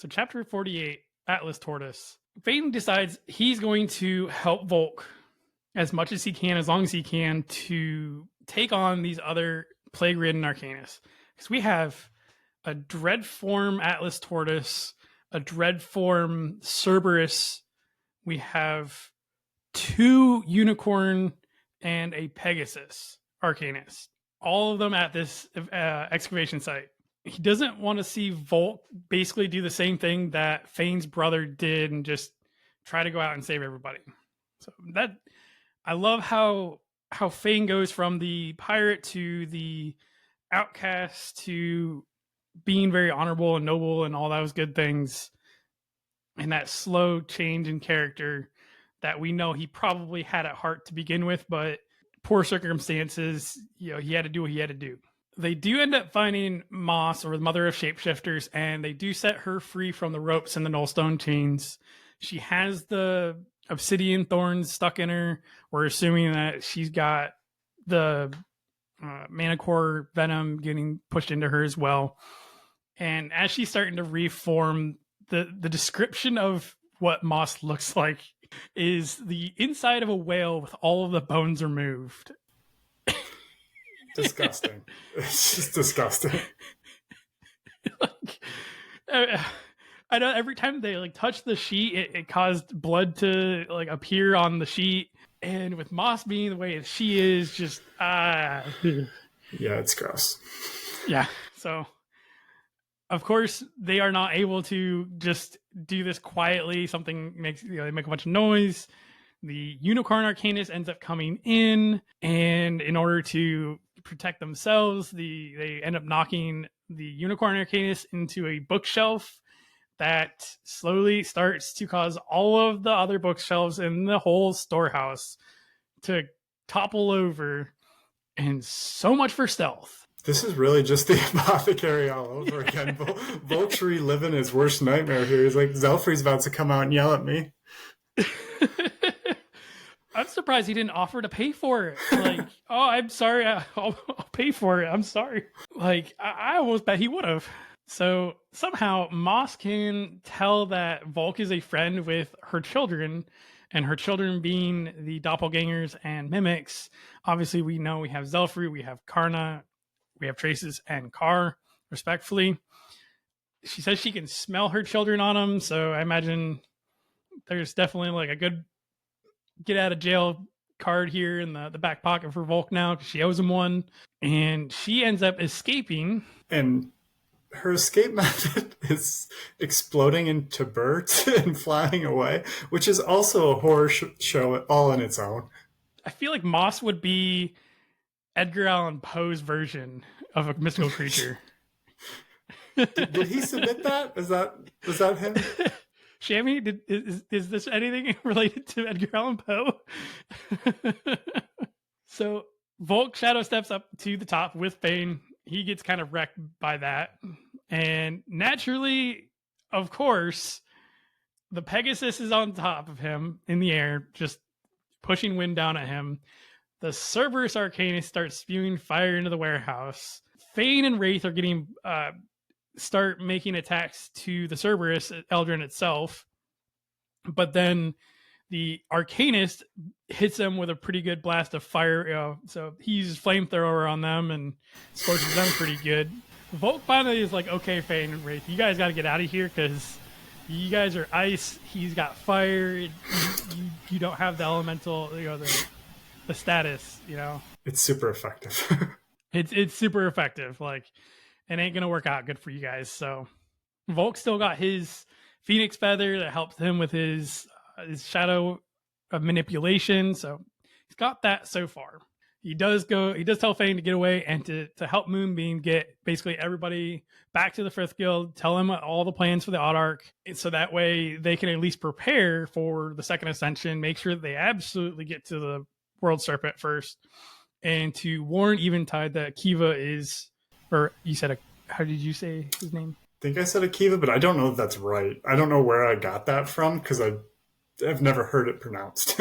So chapter 48, Atlas Tortoise. Fane decides he's going to help Volke as much as he can, as long as he can, to take on these other plague-ridden Arcanists. Because we have a dread form Atlas Tortoise, a dread form Cerberus. We have 2 unicorn and a Pegasus Arcanist. All of them at this excavation site. He doesn't want to see Volke basically do the same thing that Fane's brother did and just try to go out and save everybody. So that, I love how Fane goes from the pirate to the outcast to being very honorable and noble and all those good things. And that slow change in character that we know he probably had at heart to begin with, but poor circumstances, he had to do what he had to do. They do end up finding Moss, or the mother of shapeshifters, and they do set her free from the ropes and the nullstone chains. She has the obsidian thorns stuck in her. We're assuming that she's got the manicore venom getting pushed into her as well. And as she's starting to reform, the description of what Moss looks like is the inside of a whale with all of the bones removed. Disgusting. It's just disgusting. I know every time they touch the sheet, it caused blood to appear on the sheet. And with Moss being the way she is, just yeah, it's gross. Yeah. So of course they are not able to just do this quietly. Something makes they make a bunch of noise. The unicorn Arcanist ends up coming in, and in order to protect themselves, they end up knocking the unicorn Arcanist into a bookshelf that slowly starts to cause all of the other bookshelves in the whole storehouse to topple over. And so much for stealth. This is really just the apothecary all over again. Volke's living his worst nightmare here. He's like, Zelfrey's about to come out and yell at me. I'm surprised he didn't offer to pay for it. Oh, I'm sorry. I'll pay for it. I'm sorry. I almost bet he would have. So somehow Moss can tell that Volke is a friend with her children, and her children being the doppelgangers and mimics. Obviously, we know we have Zelfrey, we have Karna, we have Traces and Kar, respectfully. She says she can smell her children on them, so I imagine there's definitely a good get out of jail card here in the back pocket for Volke now, because she owes him one. And she ends up escaping. And her escape method is exploding into birds and flying away, which is also a horror show all on its own. I feel like Moss would be Edgar Allan Poe's version of a mystical creature. Did he submit that? Was that him? Shammy, is this anything related to Edgar Allan Poe? So Volke shadow steps up to the top with Fane. He gets kind of wrecked by that. And naturally, of course, the Pegasus is on top of him in the air, just pushing wind down at him. The Cerberus Arcanist starts spewing fire into the warehouse. Fane and Wraith are getting start making attacks to the Cerberus Eldrin itself, but then the Arcanist hits them with a pretty good blast of fire. So he uses flamethrower on them and scorches them pretty good. Volke finally is like, okay, Fane and Wraith, you guys got to get out of here because you guys are ice. He's got fire. You don't have the elemental, the status. It's super effective. It's super effective. It ain't gonna work out good for you guys. So Volke still got his Phoenix Feather that helps him with his shadow of manipulation. So he's got that so far. He does tell Fane to get away and to help Moonbeam get basically everybody back to the Frith Guild, tell him all the plans for the Audarch, so that way they can at least prepare for the second ascension, make sure that they absolutely get to the World Serpent first, and to warn Eventide that Kiva is, or you said, how did you say his name? I think I said Akiva, but I don't know if that's right. I don't know where I got that from because I've never heard it pronounced.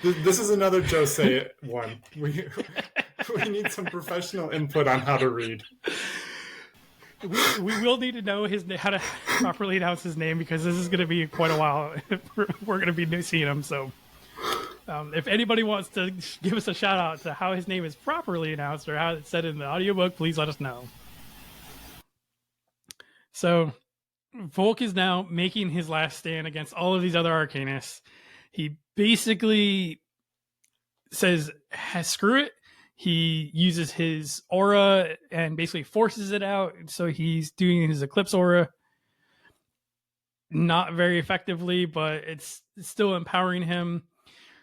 This is another Joe Say It one. We need some professional input on how to read. we will need to know how to properly announce his name, because this is going to be quite a while. We're going to be seeing him. So if anybody wants to give us a shout out to how his name is properly announced or how it's said in the audiobook, please let us know. So Volke is now making his last stand against all of these other Arcanists. He basically says, screw it. He uses his aura and basically forces it out. So he's doing his Eclipse aura. Not very effectively, but it's still empowering him.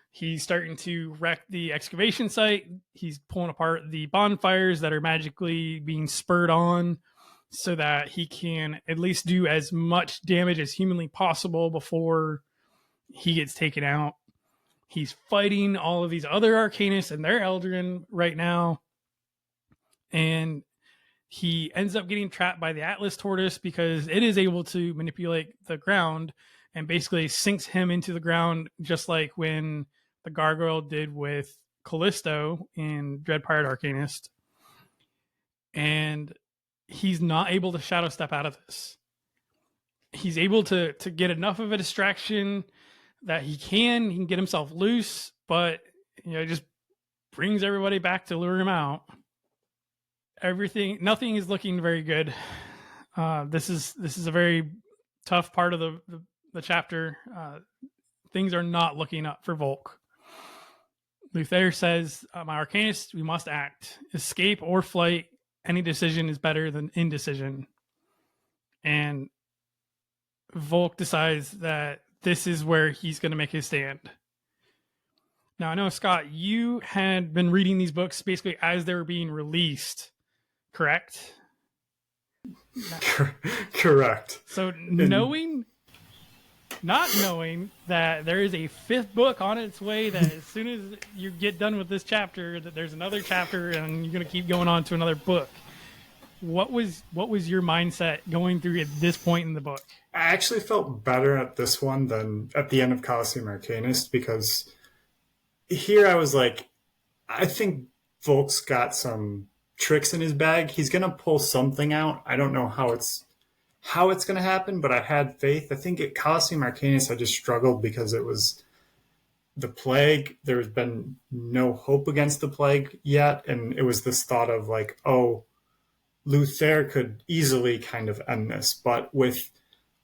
He's starting to wreck the excavation site. He's pulling apart the bonfires that are magically being spurred on so that he can at least do as much damage as humanly possible before he gets taken out. He's fighting all of these other Arcanists and their Eldrin right now. And he ends up getting trapped by the Atlas Tortoise because it is able to manipulate the ground and basically sinks him into the ground, just like when the Gargoyle did with Callisto in Dread Pirate Arcanist. And he's not able to shadow step out of this. He's able to get enough of a distraction that he can get himself loose, but it just brings everybody back to lure him out. Nothing is looking very good. This is a very tough part of the chapter. Things are not looking up for Volke. Luthair says, my Arcanist, we must act. Escape or flight, any decision is better than indecision. And Volke decides that this is where he's going to make his stand. Now, I know, Scott, you had been reading these books basically as they were being released, correct? Correct. So not knowing that there is a fifth book on its way, that as soon as you get done with this chapter, that there's another chapter and you're going to keep going on to another book. What was your mindset going through at this point in the book? I actually felt better at this one than at the end of Colosseum Arcanist, because here I was like, I think Volke's got some tricks in his bag. He's going to pull something out. I don't know how it's going to happen, but I had faith. I think at Colosseum Arcanist, I just struggled because it was the plague. There's been no hope against the plague yet. And it was this thought of like, oh, Luthair could easily kind of end this. But with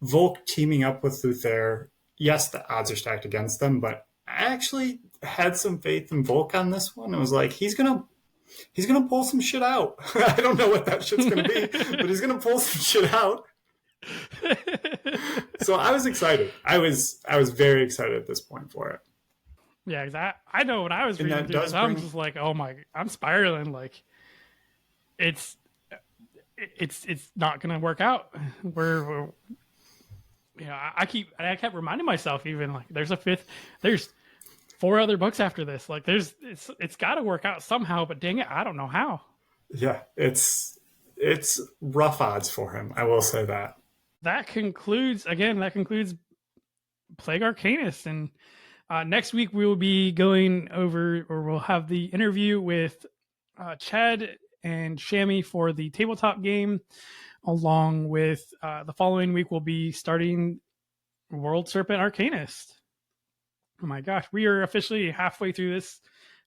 Volke teaming up with Luthair, yes, the odds are stacked against them, but I actually had some faith in Volke on this one. I was like, he's gonna pull some shit out. I don't know what that shit's gonna be, but he's gonna pull some shit out. So I was excited. I was very excited at this point for it. Yeah, because I know when I was reading through this, I'm just like, oh my, I'm spiraling. Like, it's not gonna work out. I kept reminding myself, even like there's 4 other books after this. Like it's got to work out somehow, but dang it, I don't know how. Yeah, it's rough odds for him. I will say that. That concludes Plague Arcanist, and next week we will be going over, or we'll have the interview with Chad and Shammy for the tabletop game, along with the following week we'll be starting World Serpent Arcanist. Oh my gosh, we are officially halfway through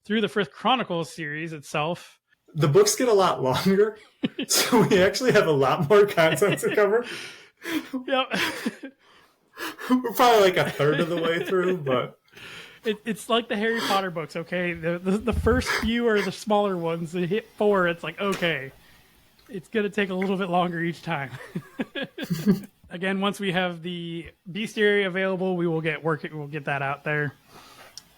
the Frith Chronicles series itself. The books get a lot longer, so we actually have a lot more content to cover. Yep. We're probably like a third of the way through, but it's like the Harry Potter books, okay? The first few are the smaller ones. They hit 4, it's like, okay, it's going to take a little bit longer each time. Again, once we have the bestiary available, we'll get that out there.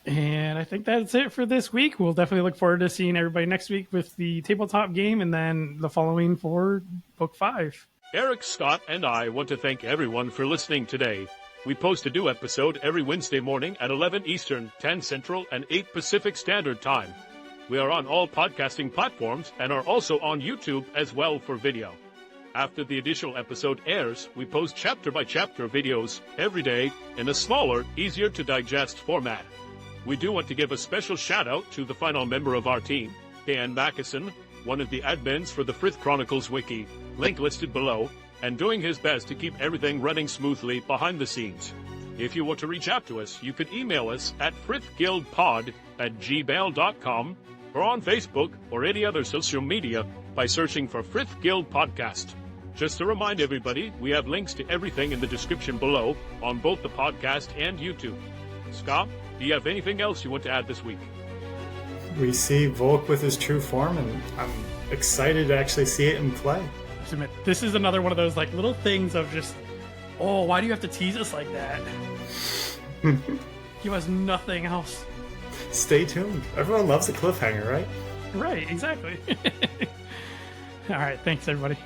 And I think that's it for this week. We'll definitely look forward to seeing everybody next week with the tabletop game, and then the following for Book 5. Eric, Scott, and I want to thank everyone for listening today. We post a new episode every Wednesday morning at 11 Eastern, 10 Central, and 8 Pacific Standard Time. We are on all podcasting platforms and are also on YouTube as well for video. After the additional episode airs, we post chapter-by-chapter videos every day in a smaller, easier-to-digest format. We do want to give a special shout-out to the final member of our team, Dan Mackison, one of the admins for the Frith Chronicles Wiki, link listed below, and doing his best to keep everything running smoothly behind the scenes. If you want to reach out to us, you can email us at frithguildpod@gmail.com or on Facebook or any other social media by searching for Frith Guild Podcast. Just to remind everybody, we have links to everything in the description below on both the podcast and YouTube. Scott, do you have anything else you want to add this week? We see Volk with his true form, and I'm excited to actually see it in play. I have to admit, this is another one of those like little things of just, oh, why do you have to tease us like that? Give us nothing else. Stay tuned. Everyone loves a cliffhanger, right? Right, exactly. All right, thanks everybody.